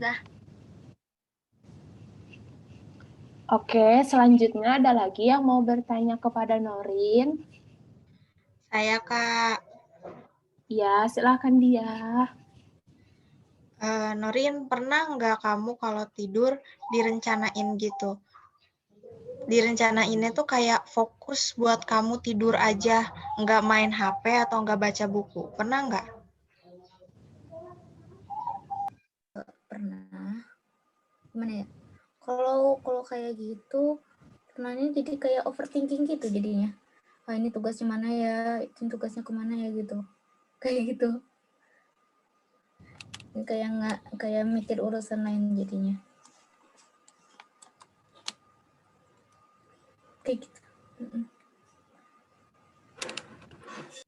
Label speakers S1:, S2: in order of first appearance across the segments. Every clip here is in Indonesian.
S1: Dah.
S2: Oke, selanjutnya ada lagi yang mau bertanya kepada Norin.
S3: Saya, Kak.
S2: Ya, silakan dia.
S3: Norin, pernah nggak kamu kalau tidur direncanain gitu? Direncanainnya tuh kayak fokus buat kamu tidur aja, nggak main HP atau nggak baca buku. Pernah nggak?
S4: Pernah. Gimana ya? Kalau kayak gitu, pernahnya jadi kayak overthinking gitu jadinya. Ah, ini tugasnya mana ya? Ini tugasnya kemana ya gitu. Kayak gitu. Kayak nggak kayak mikir urusan lain jadinya. Kayak gitu.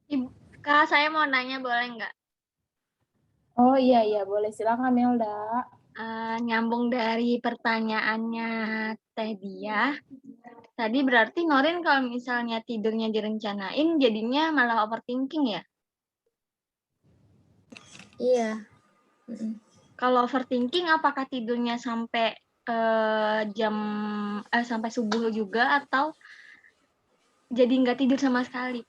S1: Ibu, Kak, saya mau nanya boleh nggak?
S2: Oh iya, boleh. Silakan Melda.
S1: Nyambung dari pertanyaannya Teh Dia. Tadi berarti Norin kalau misalnya tidurnya direncanain jadinya malah overthinking ya?
S4: Iya.
S1: Kalau overthinking apakah tidurnya sampai sampai subuh juga atau jadi nggak tidur sama sekali?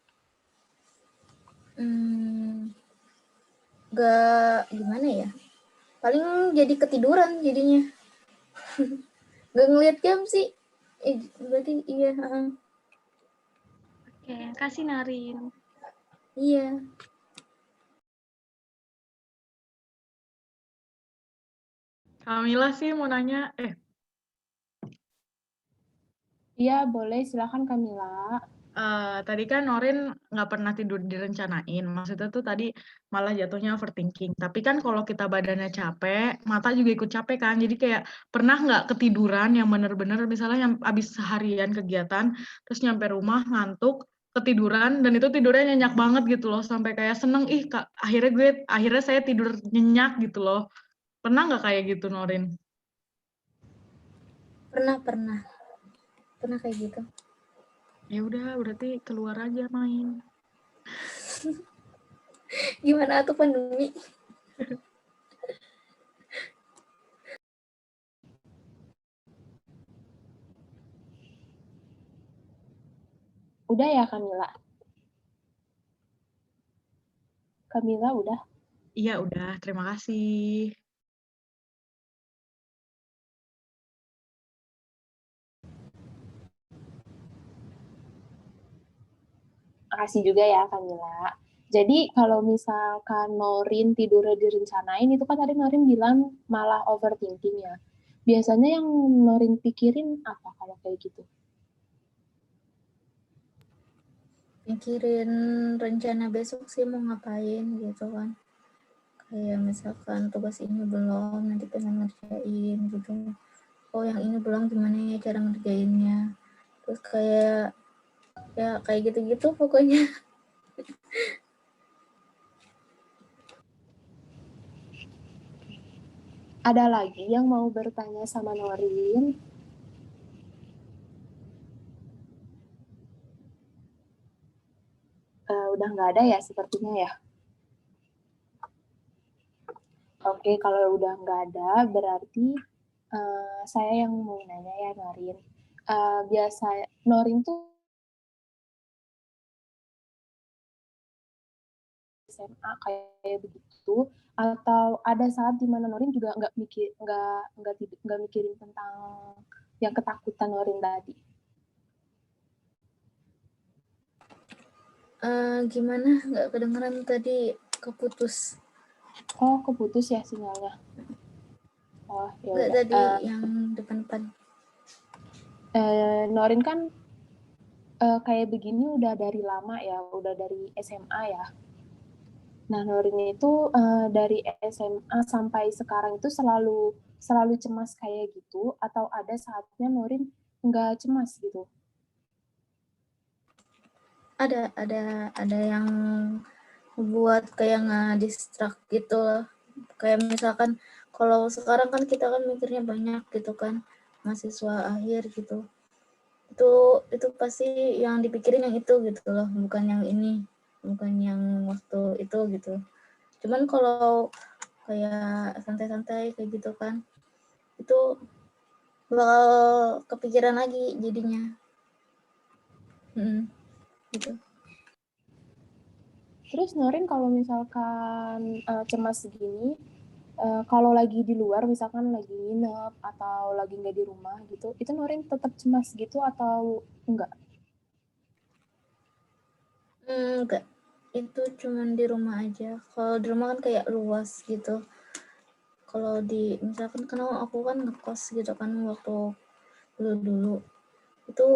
S4: Nggak gimana ya? Paling jadi ketiduran jadinya. Nggak ngeliat jam sih. Berarti iya.
S1: Oke, kasih Norin.
S4: Iya.
S5: Kamila sih mau nanya,
S2: Iya, boleh. Silakan Kamila.
S5: tadi kan Norin nggak pernah tidur direncanain. Maksudnya tuh tadi malah jatuhnya overthinking. Tapi kan kalau kita badannya capek, mata juga ikut capek kan. Jadi kayak pernah nggak ketiduran yang bener-bener misalnya yang abis seharian kegiatan, terus nyampe rumah ngantuk, ketiduran, dan itu tidurnya nyenyak banget gitu loh. Sampai kayak seneng, Kak, akhirnya saya tidur nyenyak gitu loh. Pernah nggak kayak gitu Norin?
S4: Pernah kayak gitu.
S5: Ya udah, berarti keluar aja main.
S4: Gimana tuh pandemi?
S2: Udah ya Kamila? Kamila udah?
S5: Iya udah, terima kasih.
S2: Makasih juga ya Kamila. Jadi kalau misalkan Norin tidurnya direncanain, itu kan tadi Norin bilang malah overthinking ya. Biasanya yang Norin pikirin apa kalau kayak gitu?
S4: Mikirin rencana besok sih mau ngapain gitu kan. Kayak misalkan tugas ini belum, nanti pengen ngerjain gitu. Oh yang ini belum, gimana ya cara ngerjainnya. Terus kayak gitu-gitu pokoknya.
S2: Ada lagi yang mau bertanya sama Norin? Udah nggak ada ya sepertinya ya. Oke, kalau udah nggak ada, berarti saya yang mau nanya ya Norin. Biasa Norin tuh SMA kayak begitu, atau ada saat dimana Norin juga nggak mikirin tentang yang ketakutan Norin tadi?
S4: Gimana? Nggak kedengeran tadi, keputus.
S2: Oh, keputus ya sinyalnya. Oh, ya
S4: Nggak
S2: udah.
S4: tadi yang depan-depan.
S2: Norin kan kayak begini udah dari lama ya, udah dari SMA ya. Nah, Norin itu dari SMA sampai sekarang itu selalu cemas kayak gitu, atau ada saatnya Norin nggak cemas gitu?
S4: Ada yang buat kayak nge-distract gitu loh. Kayak misalkan kalau sekarang kan kita kan mikirnya banyak gitu kan, mahasiswa akhir gitu. Itu pasti yang dipikirin yang itu gitu loh, bukan yang ini, bukan yang waktu itu gitu. Cuman kalau kayak santai-santai kayak gitu kan, itu bakal kepikiran lagi jadinya. Gitu.
S2: Terus Norin kalau misalkan cemas segini, kalau lagi di luar, misalkan lagi nginep atau lagi nggak di rumah gitu, itu Norin tetap cemas gitu atau enggak?
S4: Enggak, itu cuman di rumah aja. Kalau di rumah kan kayak luas gitu. Kalau di misalkan karena aku kan ngekos gitu kan waktu dulu itu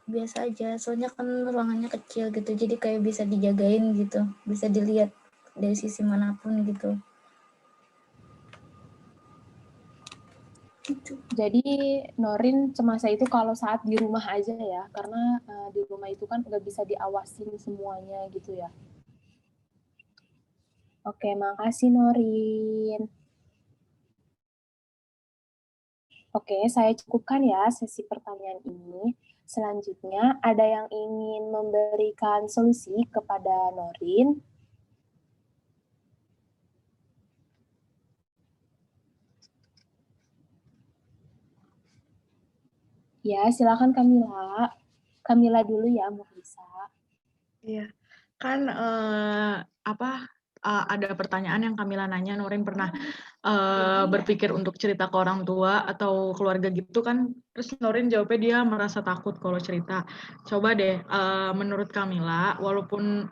S4: biasa aja. Soalnya kan ruangannya kecil gitu, jadi kayak bisa dijagain gitu, bisa dilihat dari sisi manapun gitu. Gitu.
S2: Jadi Norin cemasnya itu kalau saat di rumah aja ya, karena di rumah itu kan nggak bisa diawasin semuanya gitu ya. Oke, makasih Norin. Oke, saya cukupkan ya sesi pertanyaan ini. Selanjutnya, ada yang ingin memberikan solusi kepada Norin? Ya, silakan Kamila. Kamila dulu ya, Mukhlisa.
S5: Iya, kan ada pertanyaan yang Kamila nanya, Norin pernah berpikir untuk cerita ke orang tua atau keluarga gitu kan, terus Norin jawabnya dia merasa takut kalau cerita. Coba deh, menurut Kamila, walaupun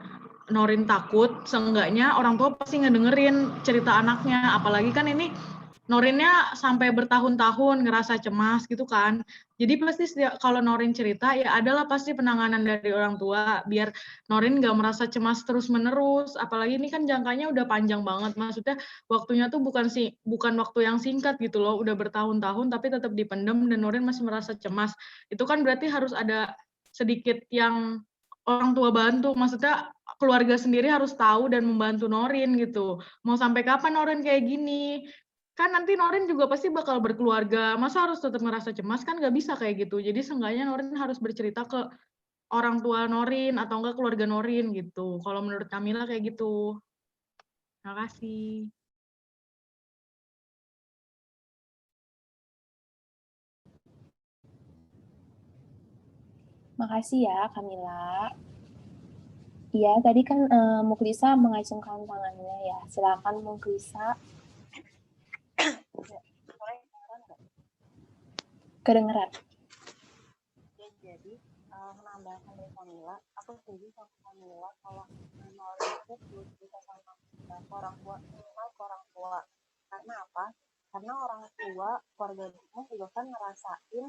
S5: Norin takut, seenggaknya orang tua pasti ngedengerin cerita anaknya, apalagi kan ini Norinnya sampai bertahun-tahun ngerasa cemas gitu kan. Jadi pasti kalau Norin cerita ya adalah pasti penanganan dari orang tua biar Norin nggak merasa cemas terus-menerus. Apalagi ini kan jangkanya udah panjang banget. Maksudnya waktunya tuh bukan waktu yang singkat gitu loh. Udah bertahun-tahun tapi tetap dipendem dan Norin masih merasa cemas. Itu kan berarti harus ada sedikit yang orang tua bantu. Maksudnya keluarga sendiri harus tahu dan membantu Norin gitu. Mau sampai kapan Norin kayak gini? Kan nanti Norin juga pasti bakal berkeluarga, masa harus tetap merasa cemas, kan nggak bisa kayak gitu. Jadi seenggaknya Norin harus bercerita ke orang tua Norin atau enggak keluarga Norin gitu. Kalau menurut Kamila kayak gitu. Terima kasih.
S2: Makasih ya, Kamila. Iya, tadi kan Mukhlisa mengacungkan tangannya ya. Silakan Mukhlisa. Kedengeran.
S6: Ya, jadi menambahkan dari Kamila, aku setuju sama Kamila kalau Norin itu perlu cerita sama orang tua, minimal ke orang tua. Karena apa? Karena orang tua, keluarga juga kan ngerasain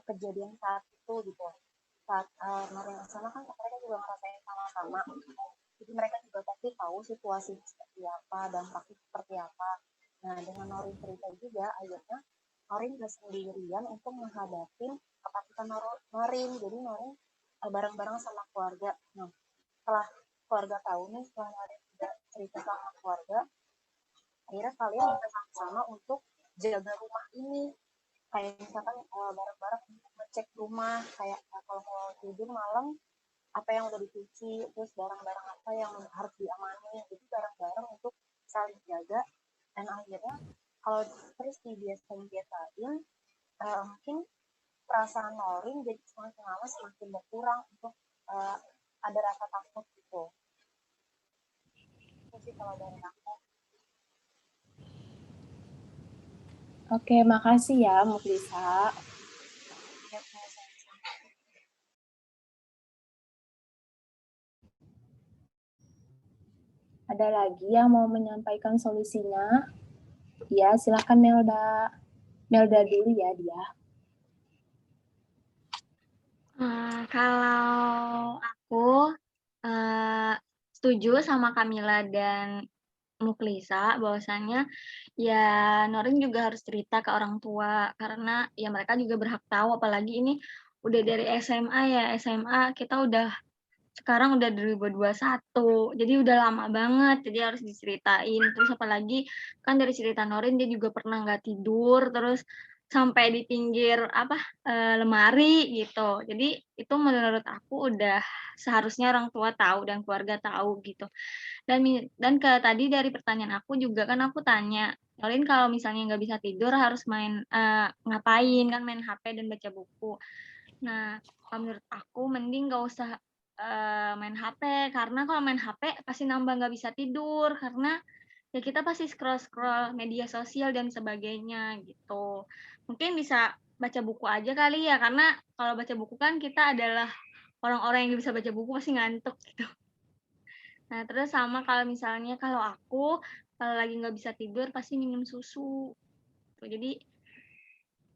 S6: kejadian saat itu gitu. Saat Norin ke sana kan mereka juga ngerasain sama-sama. Jadi mereka juga pasti tahu situasi seperti apa, dampaknya seperti apa. Nah, dengan Norin cerita juga, akhirnya Norin gak sendirian untuk menghadapi ketakutan Norin. Jadi Norin bareng-bareng sama keluarga. Nah, setelah keluarga tahu nih, setelah Norin udah cerita sama keluarga, akhirnya kalian bisa sama-sama untuk jaga rumah ini. Kayak misalkan bareng-bareng untuk ngecek rumah, kayak kalau mau tidur malam, apa yang udah dicuci, terus barang-barang apa yang harus diamani, jadi bareng-bareng untuk saling jaga. Dan akhirnya kalau terus dibiasain, mungkin perasaan Norin jadi semakin lama semakin berkurang untuk ada rasa takut gitu. Itu sih kalau dari aku.
S2: Oke, makasih ya Mukhlisa. Ada lagi yang mau menyampaikan solusinya? Ya, silakan Melda. Melda dulu ya dia.
S1: Kalau aku setuju sama Kamila dan Mukhlisa bahwasannya ya Norin juga harus cerita ke orang tua karena ya mereka juga berhak tahu, apalagi ini udah dari SMA ya, SMA kita sekarang udah 2021, jadi udah lama banget, jadi harus diceritain. Terus apalagi kan dari cerita Norin dia juga pernah nggak tidur, terus sampai di pinggir lemari gitu. Jadi itu menurut aku udah seharusnya orang tua tahu dan keluarga tahu gitu. Dan tadi dari pertanyaan aku juga kan aku tanya, "Norin kalau misalnya nggak bisa tidur harus ngapain?" Kan main HP dan baca buku. Nah, kalau menurut aku mending nggak usah, main HP, karena kalau main HP pasti nambah nggak bisa tidur, karena ya kita pasti scroll-scroll media sosial dan sebagainya gitu. Mungkin bisa baca buku aja kali ya, karena kalau baca buku kan kita adalah orang-orang yang bisa baca buku pasti ngantuk gitu. Nah, terus sama kalau misalnya kalau aku, kalau lagi nggak bisa tidur pasti minum susu. Tuh, jadi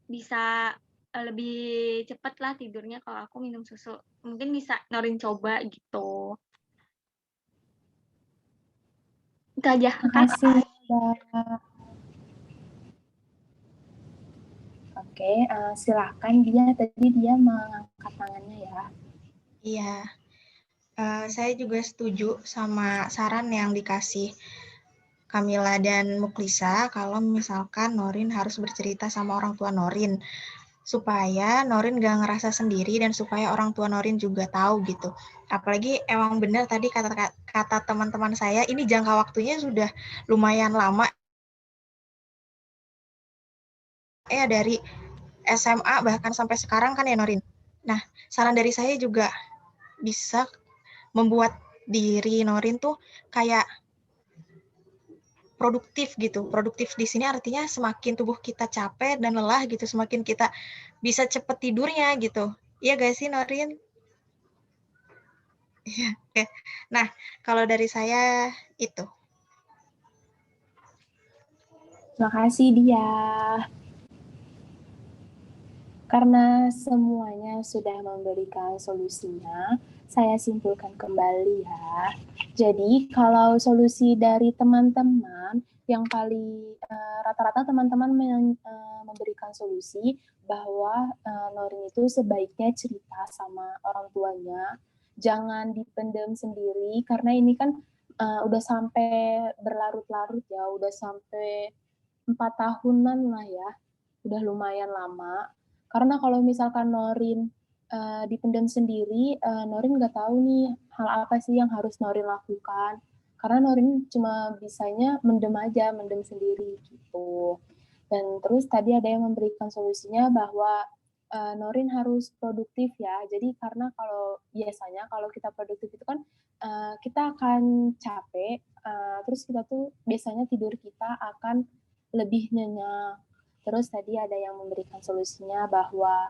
S1: bisa, lebih cepet lah tidurnya kalau aku minum susu. Mungkin bisa Norin coba gitu. Itu aja, makasih.
S2: Makasih, Mbak. Oke, silakan tadi dia mengangkat tangannya ya.
S3: Iya, saya juga setuju sama saran yang dikasih Kamila dan Muklisa kalau misalkan Norin harus bercerita sama orang tua Norin supaya Norin gak ngerasa sendiri dan supaya orang tua Norin juga tahu gitu. Apalagi emang benar tadi kata teman-teman saya, ini jangka waktunya sudah lumayan lama dari SMA bahkan sampai sekarang kan ya Norin. Nah, saran dari saya juga bisa membuat diri Norin tuh kayak produktif gitu. Produktif di sini artinya semakin tubuh kita capek dan lelah gitu, semakin kita bisa cepet tidurnya gitu. Iya gak sih Norin? Iya, oke. Nah, kalau dari saya itu.
S2: Makasih dia. Karena semuanya sudah memberikan solusinya, saya simpulkan kembali ya. Jadi kalau solusi dari teman-teman yang paling rata-rata teman-teman memberikan solusi bahwa Norin itu sebaiknya cerita sama orang tuanya, jangan dipendam sendiri karena ini kan udah sampai berlarut-larut ya, udah sampai 4 tahunan lah ya, udah lumayan lama. Karena kalau misalkan Norin dipendam sendiri, Norin nggak tahu nih hal apa sih yang harus Norin lakukan. Karena Norin cuma bisanya mendem aja, mendem sendiri gitu. Dan terus tadi ada yang memberikan solusinya bahwa Norin harus produktif ya. Jadi karena kalau biasanya kalau kita produktif itu kan kita akan capek, terus kita tuh biasanya tidur kita akan lebih nyenyak. Terus tadi ada yang memberikan solusinya bahwa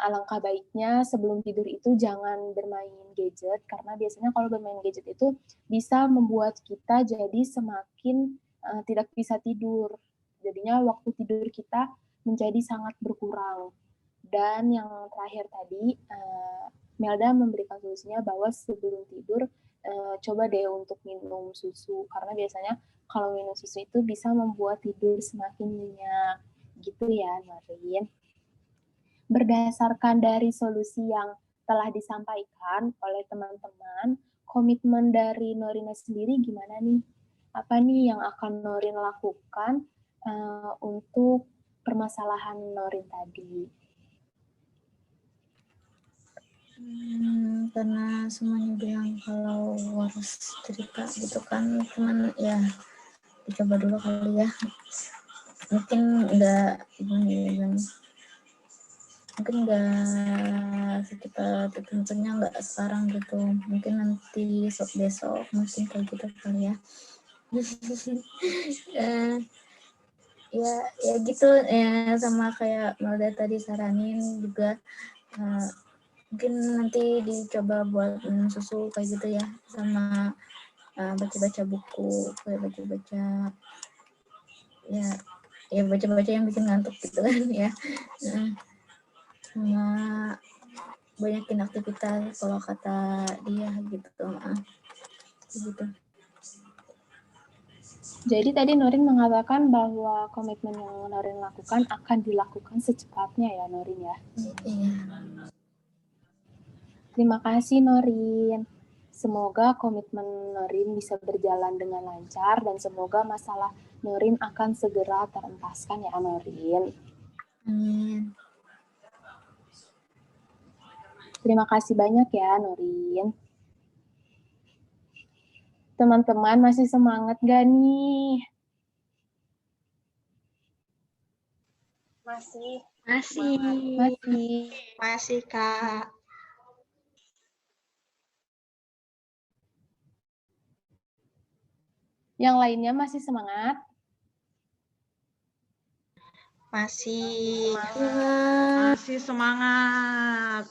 S2: alangkah baiknya sebelum tidur itu jangan bermain gadget karena biasanya kalau bermain gadget itu bisa membuat kita jadi semakin tidak bisa tidur. Jadinya waktu tidur kita menjadi sangat berkurang. Dan yang terakhir tadi Melda memberikan solusinya bahwa sebelum tidur coba deh untuk minum susu karena biasanya kalau minum susu itu bisa membuat tidur semakin nyenyak. Gitu ya, Norin. Berdasarkan dari solusi yang telah disampaikan oleh teman-teman, komitmen dari Norina sendiri gimana nih? Apa nih yang akan Norin lakukan untuk permasalahan Norin tadi?
S4: Karena semuanya bilang kalau harus cerita gitu kan, cuman ya dicoba dulu kali ya. Mungkin nggak gimana ya, mungkin nggak secepat tentunya nggak sekarang gitu, mungkin nanti besok mungkin kayak gitu kali ya. Ya gitu ya, sama kayak Melda tadi saranin juga, mungkin nanti dicoba buat minum susu kayak gitu ya, sama baca-baca buku, kayak baca-baca ya baca-baca yang bikin ngantuk gitu kan ya. Sama banyakin aktivitas kalau kata dia gitu. Gitu.
S2: Jadi tadi Norin mengatakan bahwa komitmen yang Norin lakukan akan dilakukan secepatnya ya Norin ya.
S4: Iya.
S2: Terima kasih Norin. Semoga komitmen Norin bisa berjalan dengan lancar dan semoga masalah Norin akan segera terentaskan ya Norin.
S4: Amin.
S2: Terima kasih banyak ya, Norin. Teman-teman masih semangat gak nih?
S6: Masih.
S1: Masih.
S2: Masih.
S3: Masih, Kak.
S2: Yang lainnya masih semangat?
S3: Masih.
S5: Masih semangat.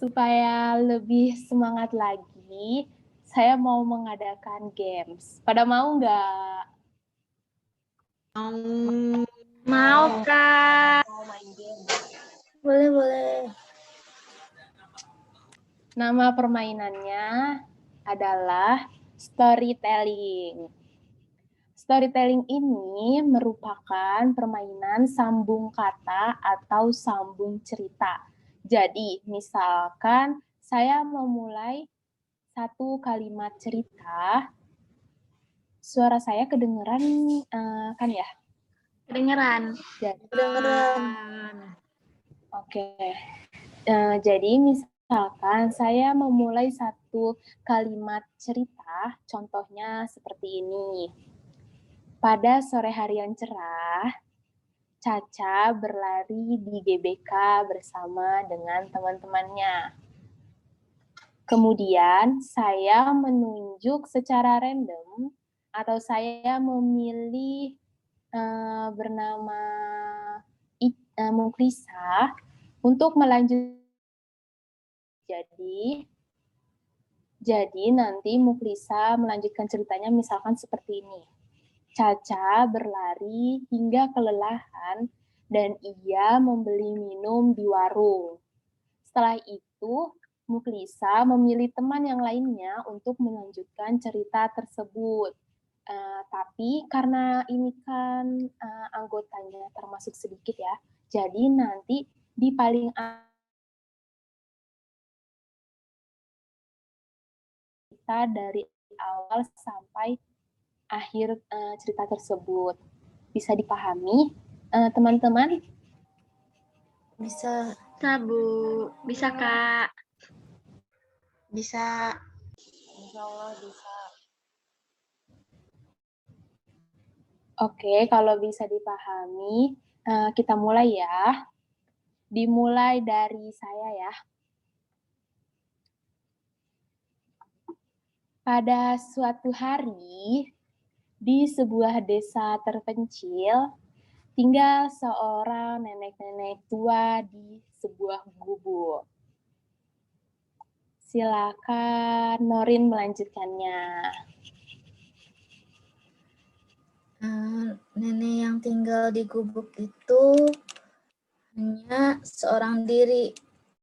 S2: Supaya lebih semangat lagi, saya mau mengadakan games. Pada mau nggak?
S1: Mau, Kak.
S6: Mau main game.
S4: Boleh, boleh.
S2: Nama permainannya adalah storytelling. Storytelling ini merupakan permainan sambung kata atau sambung cerita. Jadi, misalkan saya memulai satu kalimat cerita, suara saya kedengeran kan ya?
S1: Kedengeran.
S2: Kedengeran. Oke. Jadi misalkan saya memulai satu kalimat cerita, contohnya seperti ini. Pada sore hari yang cerah, Caca berlari di GBK bersama dengan teman-temannya. Kemudian saya menunjuk secara random atau saya memilih bernama Muklisa untuk melanjutkan. Jadi nanti Muklisa melanjutkan ceritanya misalkan seperti ini. Caca berlari hingga kelelahan dan ia membeli minum di warung. Setelah itu, Muklisa memilih teman yang lainnya untuk melanjutkan cerita tersebut. Tapi karena ini kan anggotanya termasuk sedikit ya, jadi nanti di paling kita dari awal sampai akhir cerita tersebut. Bisa dipahami, teman-teman?
S4: Bisa.
S1: Bisa, Bu. Bisa, Kak.
S3: Bisa.
S6: Insya Allah bisa.
S2: Oke, kalau bisa dipahami, kita mulai ya. Dimulai dari saya ya. Pada suatu hari, di sebuah desa terpencil, tinggal seorang nenek-nenek tua di sebuah gubuk. Silakan Norin melanjutkannya.
S4: Nenek yang tinggal di gubuk itu hanya seorang diri.